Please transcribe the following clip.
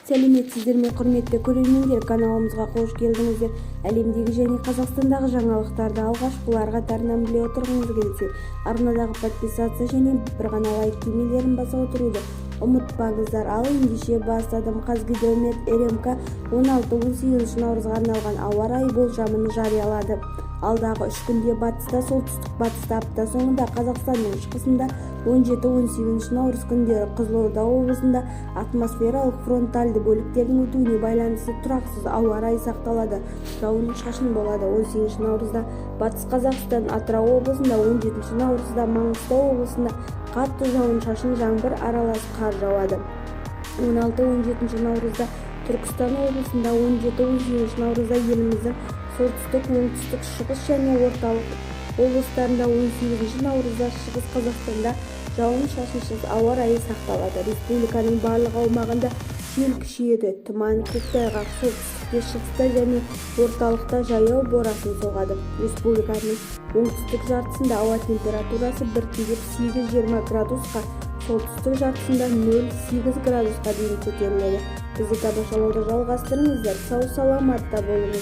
Сәлеметсіздер ме, құрметті көрермендер, каналымызға қош келдіңіздер. Әлемдегі және Қазақстандағы жаңалықтарды алғашқылар қатарынан біле отырғыңыз келсе, арнадағы подписация және бір ғана лайк түймелерін баса отыруды ұмытпаңыздар. Ал ендеше бастадым. Қазгидромет РМК 16-18 наурызға арналған ауа райы болжамын жариялады. Алдағы 3 күнде батыста, солтүстік-батыста, апта соңында Қазақстанның шығысында 17-18 наурыз күндері Қызылорда облысында атмосфералық фронтальды бөліктердің өтуіне байланысты тұрақсыз ауа райы сақталады. Жауын-шашын болады. 18 наурызда Батыс Қазақстан, Атырау облысында, 17 наурызда Маңғыстау облысында қатты жауын-шашын, жаңбыр аралас қар жауады. 16-17 наурызда Түркістан облысында, 17-18 наурызда еліміздің солтүстік, оңтүстік, шығыс және орталық облыстарында, 18 наурызда шығыс Қазақстанда жауын-шашынсыз ауа райы сақталады. Республиканың барлық аумағында жел күшейеді. Тұман, көктайғақ, солтүстікте, шығыста және орталықта жаяу бұрқасын соғады. Республиканың оңтүстік жартысында ауа температурасы біртіндеп 8-20 градусқа, солтүстік жартысында 0-8 градусқа дейін көтеріледі. Бізді тамашалауды жалғастырыңыздар. Сау саламатта болыңыз.